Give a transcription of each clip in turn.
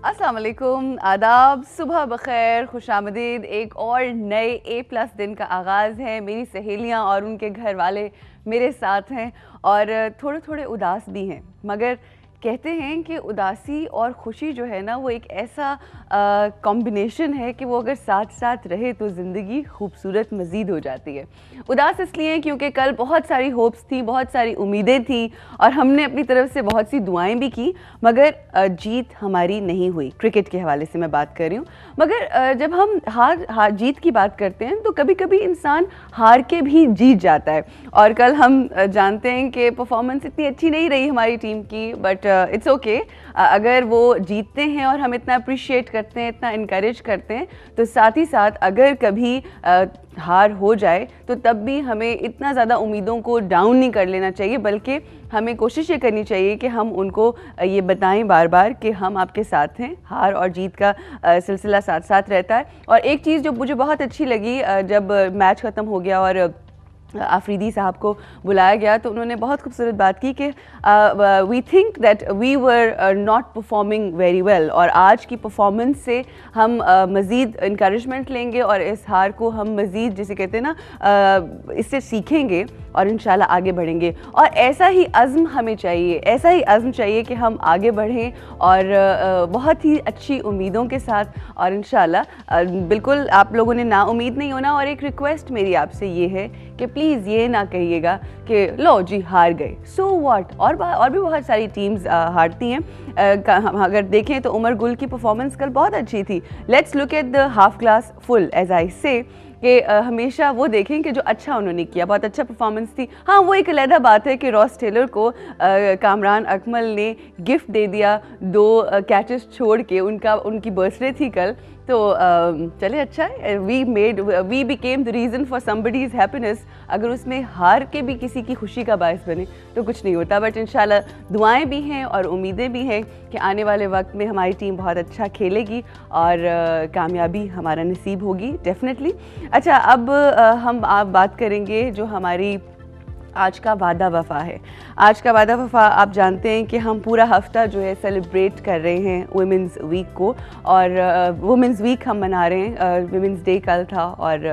अस्सलाम वालेकुम, आदाब, सुबह बखैर, खुशामदीद। एक और नए A+ दिन का आगाज़ है। मेरी सहेलियां और उनके घर वाले मेरे साथ हैं और थोड़े थोड़े उदास भी हैं, मगर कहते हैं कि उदासी और खुशी जो है ना वो एक ऐसा कॉम्बिनेशन है कि वो अगर साथ साथ रहे तो ज़िंदगी खूबसूरत मज़ीद हो जाती है। उदास इसलिए क्योंकि कल बहुत सारी होप्स थी, बहुत सारी उम्मीदें थी और हमने अपनी तरफ से बहुत सी दुआएं भी की, मगर जीत हमारी नहीं हुई। क्रिकेट के हवाले से मैं बात कर रही हूँ। मगर जब हम हार जीत की बात करते हैं तो कभी कभी इंसान हार के भी जीत जाता है। और कल हम जानते हैं कि परफॉर्मेंस इतनी अच्छी नहीं रही हमारी टीम की, बट इट्स ओके। अगर वो जीतते हैं और हम इतना अप्रिशिएट करते हैं, इतना इनकरेज करते हैं, तो साथ ही साथ अगर कभी हार हो जाए तो तब भी हमें इतना ज़्यादा उम्मीदों को डाउन नहीं कर लेना चाहिए, बल्कि हमें कोशिश ये करनी चाहिए कि हम उनको ये बताएं बार बार कि हम आपके साथ हैं। हार और जीत का सिलसिला साथ साथ रहता है। और एक चीज़ जो मुझे बहुत अच्छी लगी, जब मैच ख़त्म हो गया और आफरीदी साहब को बुलाया गया तो उन्होंने बहुत खूबसूरत बात की कि we think that we were not performing very well, और आज की परफॉर्मेंस से हम मज़ीद इंकरेजमेंट लेंगे और इस हार को हम मज़ीद, जिसे कहते हैं ना, इससे सीखेंगे और इंशाल्लाह आगे बढ़ेंगे। और ऐसा ही अज़्म हमें चाहिए, ऐसा ही अज़्म चाहिए कि हम आगे बढ़ें और बहुत ही अच्छी उम्मीदों के साथ। और इंशाल्लाह बिल्कुल आप लोगों ने ना उम्मीद नहीं होना। और एक रिक्वेस्ट मेरी आपसे ये है कि प्लीज़ ये ना कहिएगा कि लो जी हार गए, सो व्हाट। और भी बहुत सारी टीम्स हारती हैं। अगर देखें तो उमर गुल की परफॉर्मेंस कल बहुत अच्छी थी। Let's look at the half glass full, as I say कि हमेशा वो देखें कि जो अच्छा उन्होंने किया, बहुत अच्छा परफॉर्मेंस थी। हाँ, वो एक अलग बात है कि रॉस टेलर को कामरान अकमल ने गिफ्ट दे दिया 2 कैचेस छोड़ के। उनकी बर्थडे थी कल, तो चले अच्छा है। We became the reason for somebody's happiness. अगर उसमें हार के भी किसी की खुशी का बायस बने तो कुछ नहीं होता। बट इंशाल्लाह दुआएं भी हैं और उम्मीदें भी हैं कि आने वाले वक्त में हमारी टीम बहुत अच्छा खेलेगी और कामयाबी हमारा नसीब होगी डेफिनेटली। अच्छा, अब हम आप बात करेंगे जो हमारी आज का वादा वफ़ा है। आज का वादा वफ़ा आप जानते हैं कि हम पूरा हफ़्ता जो है सेलिब्रेट कर रहे हैं वुमेंस वीक को, और वुमेंस वीक हम मना रहे हैं। वुमेंस डे कल था और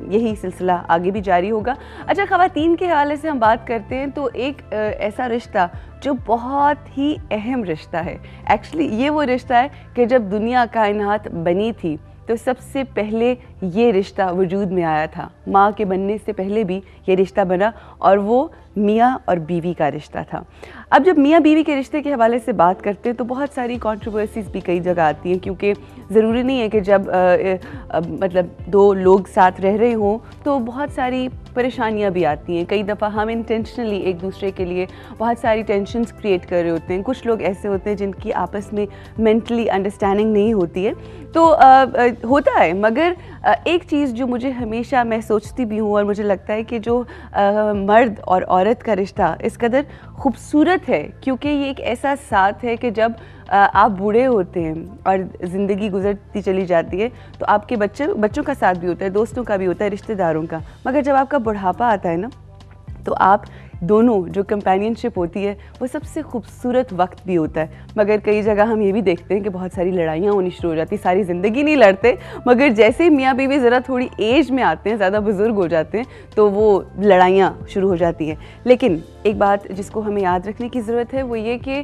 यही सिलसिला आगे भी जारी होगा। अच्छा, ख़वातीन के हवाले से हम बात करते हैं तो एक ऐसा रिश्ता जो बहुत ही अहम रिश्ता है। एक्चुअली ये वो रिश्ता है कि जब दुनिया कायनात बनी थी तो सबसे पहले ये रिश्ता वजूद में आया था। माँ के बनने से पहले भी ये रिश्ता बना और वो मियाँ और बीवी का रिश्ता था। अब जब मियाँ बीवी के रिश्ते के हवाले से बात करते हैं तो बहुत सारी कंट्रोवर्सीज़ भी कई जगह आती हैं, क्योंकि ज़रूरी नहीं है कि जब मतलब 2 लोग साथ रह रहे हों तो बहुत सारी परेशानियाँ भी आती हैं। कई दफ़ा हम इंटेंशनली एक दूसरे के लिए बहुत सारी टेंशन्स क्रिएट कर रहे होते हैं। कुछ लोग ऐसे होते हैं जिनकी आपस में मेंटली अंडरस्टैंडिंग नहीं होती है, तो होता है। मगर एक चीज़ जो मुझे हमेशा, मैं सोचती भी हूँ और मुझे लगता है कि जो मर्द और औरत का रिश्ता इस कदर खूबसूरत है क्योंकि ये एक ऐसा साथ है कि जब आप बूढ़े होते हैं और ज़िंदगी गुजरती चली जाती है तो आपके बच्चों का साथ भी होता है, दोस्तों का भी होता है, रिश्तेदारों का। मगर जब आपका बुढ़ापा आता है ना, तो आप दोनों जो कंपेनियनशिप होती है वो सबसे खूबसूरत वक्त भी होता है। मगर कई जगह हम ये भी देखते हैं कि बहुत सारी लड़ाइयाँ होनी शुरू हो जाती। सारी ज़िंदगी नहीं लड़ते, मगर जैसे ही मियाँ बीवी ज़रा थोड़ी एज में आते हैं, ज़्यादा बुज़ुर्ग हो जाते हैं, तो वो लड़ाइयाँ शुरू हो जाती हैं। लेकिन एक बात जिसको हमें याद रखने की ज़रूरत है वो ये कि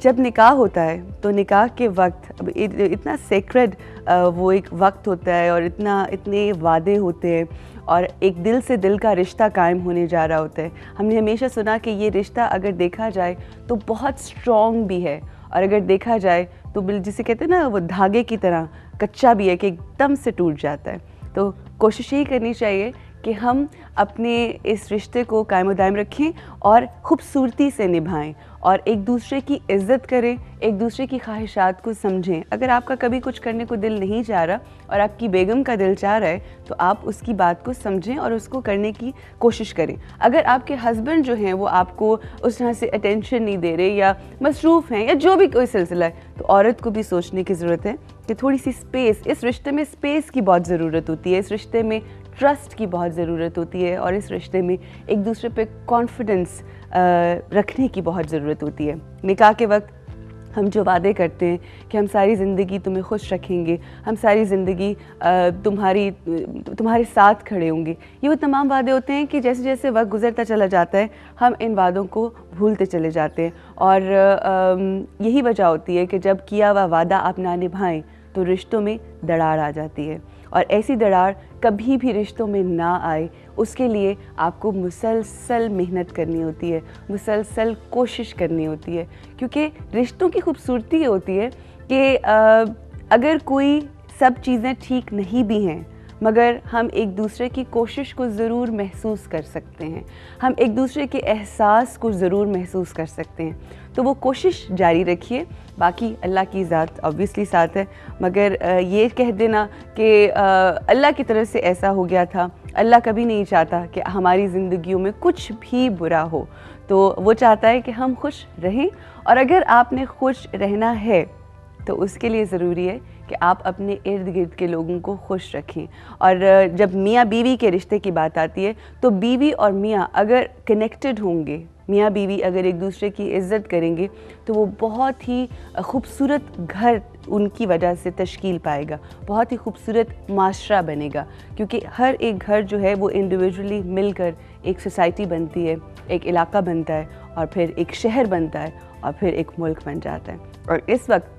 जब निकाह होता है तो निकाह के वक्त इतना सेक्रेड वो एक वक्त होता है और इतने वादे होते हैं और एक दिल से दिल का रिश्ता कायम होने जा रहा होता है। हमने हमेशा सुना कि ये रिश्ता अगर देखा जाए तो बहुत स्ट्रॉन्ग भी है और अगर देखा जाए तो जिसे कहते हैं ना, वो धागे की तरह कच्चा भी है कि एकदम से टूट जाता है। तो कोशिश यही करनी चाहिए कि हम अपने इस रिश्ते को कायम दायम रखें और ख़ूबसूरती से निभाएं और एक दूसरे की इज़्ज़त करें, एक दूसरे की ख्वाहिशात को समझें। अगर आपका कभी कुछ करने को दिल नहीं चाह रहा और आपकी बेगम का दिल चाह रहा है तो आप उसकी बात को समझें और उसको करने की कोशिश करें। अगर आपके हस्बैंड जो हैं वो आपको उस तरह से अटेंशन नहीं दे रहे या मसरूफ़ हैं या जो भी कोई सिलसिला है, तो औरत को भी सोचने की ज़रूरत है कि थोड़ी सी स्पेस, इस रिश्ते में स्पेस की बहुत ज़रूरत होती है, इस रिश्ते में ट्रस्ट की बहुत ज़रूरत होती है और इस रिश्ते में एक दूसरे पे कॉन्फिडेंस रखने की बहुत ज़रूरत होती है। निकाह के वक्त हम जो वादे करते हैं कि हम सारी ज़िंदगी तुम्हें खुश रखेंगे, हम सारी ज़िंदगी तुम्हारे साथ खड़े होंगे, ये वो तमाम वादे होते हैं कि जैसे जैसे वक्त गुज़रता चला जाता है हम इन वादों को भूलते चले जाते हैं। और यही वजह होती है कि जब किया हुआ वादा आप ना निभाएं तो रिश्तों में दरार आ जाती है। और ऐसी दरार कभी भी रिश्तों में ना आए उसके लिए आपको मुसलसल मेहनत करनी होती है, मुसलसल कोशिश करनी होती है। क्योंकि रिश्तों की खूबसूरती ये होती है कि अगर कोई सब चीज़ें ठीक नहीं भी हैं मगर हम एक दूसरे की कोशिश को ज़रूर महसूस कर सकते हैं, हम एक दूसरे के एहसास को ज़रूर महसूस कर सकते हैं। तो वो कोशिश जारी रखिए। बाकी अल्लाह की ज़ात ऑब्वियसली साथ है, मगर ये कह देना कि अल्लाह की तरफ से ऐसा हो गया था, अल्लाह कभी नहीं चाहता कि हमारी ज़िंदगियों में कुछ भी बुरा हो। तो वो चाहता है कि हम खुश रहें, और अगर आपने खुश रहना है तो उसके लिए ज़रूरी है कि आप अपने इर्द गिर्द के लोगों को खुश रखें। और जब मियाँ बीवी के रिश्ते की बात आती है तो बीवी और मियाँ अगर कनेक्टेड होंगे, मियाँ बीवी अगर एक दूसरे की इज़्ज़त करेंगे तो वो बहुत ही खूबसूरत घर उनकी वजह से तश्कील पाएगा, बहुत ही खूबसूरत माशरा बनेगा। क्योंकि हर एक घर जो है वो इंडिविजुअली मिलकर एक सोसाइटी बनती है, एक इलाका बनता है, और फिर एक शहर बनता है, और फिर एक मुल्क बन जाता है। और इस वक्त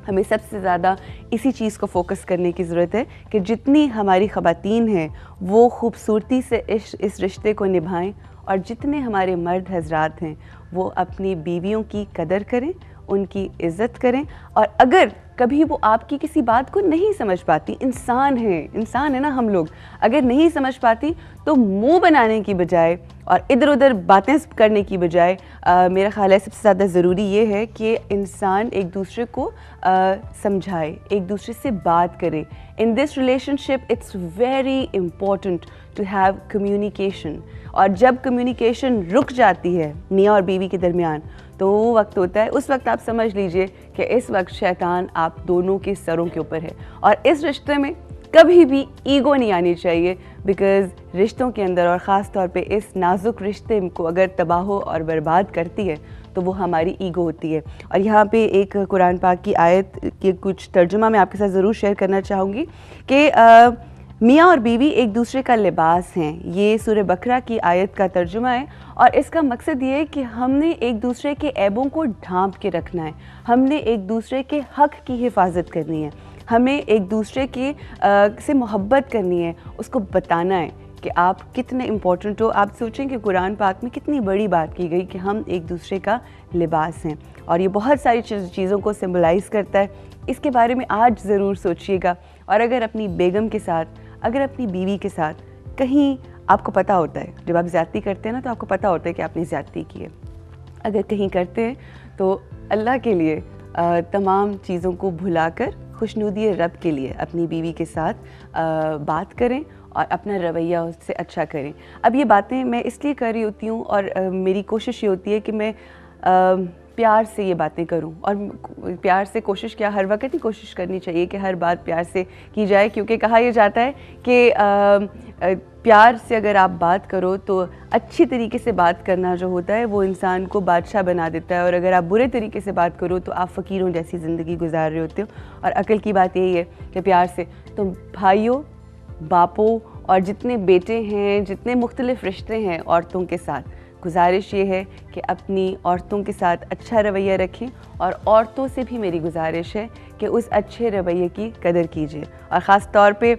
हमें सबसे ज़्यादा इसी चीज़ को फोकस करने की ज़रूरत है कि जितनी हमारी ख़वातीन हैं वो खूबसूरती से इस रिश्ते को निभाएं, और जितने हमारे मर्द हजरात हैं वो अपनी बीवियों की कदर करें, उनकी इज़्ज़त करें। और अगर कभी वो आपकी किसी बात को नहीं समझ पाती, इंसान है ना हम लोग, अगर नहीं समझ पाती तो मुंह बनाने की बजाय और इधर उधर बातें करने की बजाय मेरा ख्याल है सबसे ज़्यादा ज़रूरी ये है कि इंसान एक दूसरे को समझाए, एक दूसरे से बात करे। In this relationship it's very important to have communication. और जब कम्युनिकेशन रुक जाती है मियाँ और बीवी के दरमियान तो वो वक्त होता है, उस वक्त आप समझ लीजिए कि इस वक्त शैतान आप दोनों के सरों के ऊपर है। और इस रिश्ते में कभी भी ईगो नहीं आनी चाहिए, बिकॉज़ रिश्तों के अंदर और ख़ास तौर पे इस नाजुक रिश्ते को अगर तबाह और बर्बाद करती है तो वो हमारी ईगो होती है। और यहाँ पे एक कुरान पाक की आयत के कुछ तर्जुमा मैं आपके साथ ज़रूर शेयर करना चाहूँगी कि मियाँ और बीवी एक दूसरे का लिबास हैं। ये सूरह बकरा की आयत का तर्जुमा है, और इसका मकसद ये है कि हमने एक दूसरे के ऐबों को ढांप के रखना है, हमने एक दूसरे के हक़ की हिफाजत करनी है, हमें एक दूसरे के से मोहब्बत करनी है, उसको बताना है कि आप कितने इम्पोर्टेंट हो। आप सोचें कि कुरान पाक में कितनी बड़ी बात की गई कि हम एक दूसरे का लिबास हैं, और ये बहुत सारी चीज़ों को सिंबलाइज़ करता है। इसके बारे में आज ज़रूर सोचिएगा। और अगर अपनी बेगम के साथ, अगर अपनी बीवी के साथ कहीं आपको पता होता है, जब आप ज़्यादती करते हैं ना तो आपको पता होता है कि आपने ज़्यादती की है, अगर कहीं करते हैं तो अल्लाह के लिए तमाम चीज़ों को भुलाकर खुशनुदी रब के लिए अपनी बीवी के साथ बात करें और अपना रवैया उससे अच्छा करें। अब ये बातें मैं इसलिए कर रही होती हूँ, और मेरी कोशिश ये होती है कि मैं प्यार से ये बातें करूं। और प्यार से कोशिश क्या, हर वक्त ही कोशिश करनी चाहिए कि हर बात प्यार से की जाए, क्योंकि कहा यह जाता है कि प्यार से अगर आप बात करो तो अच्छी तरीके से बात करना जो होता है वो इंसान को बादशाह बना देता है, और अगर आप बुरे तरीके से बात करो तो आप फ़कीरों जैसी ज़िंदगी गुजार रहे होते हो। और अकल की बात यही है कि प्यार से तो भाइयों, बापों और जितने बेटे हैं, जितने मुख्तलिफ़ रिश्ते हैं औरतों के साथ, गुजारिश ये है कि अपनी औरतों के साथ अच्छा रवैया रखें, और औरतों से भी मेरी गुजारिश है कि उस अच्छे रवैये की कदर कीजिए। और ख़ास तौर पे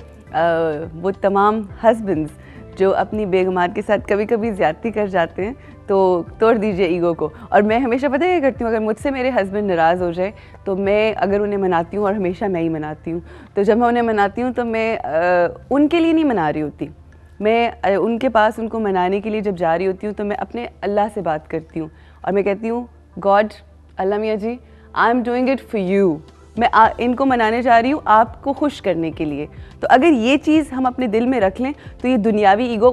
वो तमाम हस्बैंड्स जो अपनी बेगमात के साथ कभी कभी ज़्यादती कर जाते हैं तो तोड़ दीजिए ईगो को। और मैं हमेशा पता है क्या करती हूँ, अगर मुझसे मेरे हस्बैंड नाराज़ हो जाए तो मैं अगर उन्हें मनाती हूँ, और हमेशा मैं ही मनाती हूँ, तो जब मैं उन्हें मनाती हूँ तो मैं उनके लिए नहीं मना रही होती, मैं उनके पास उनको मनाने के लिए जब जा रही होती हूँ तो मैं अपने अल्लाह से बात करती हूँ, और मैं कहती हूँ गॉड, अल्लाह मियाँ जी, I am doing it for you, मैं इनको मनाने जा रही हूँ आपको खुश करने के लिए। तो अगर ये चीज़ हम अपने दिल में रख लें तो ये दुनियावी ईगो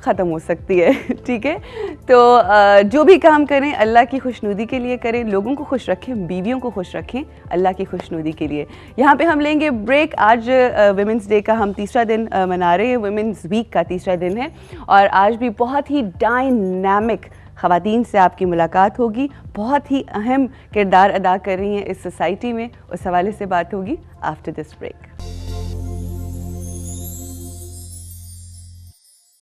ख़त्म हो सकती है। ठीक है, तो जो भी काम करें अल्लाह की खुशनुदी के लिए करें, लोगों को खुश रखें, बीवियों को खुश रखें अल्लाह की खुशनुदी के लिए। यहाँ पे हम लेंगे ब्रेक। आज वुमेंस डे का हम तीसरा दिन मना रहे हैं, वुमेंस वीक का तीसरा दिन है, और आज भी बहुत ही डायनामिक ख़वातीन से आपकी मुलाकात होगी, बहुत ही अहम किरदार अदा कर रही हैं इस सोसाइटी में, उस हवाले से बात होगी आफ्टर दिस ब्रेक।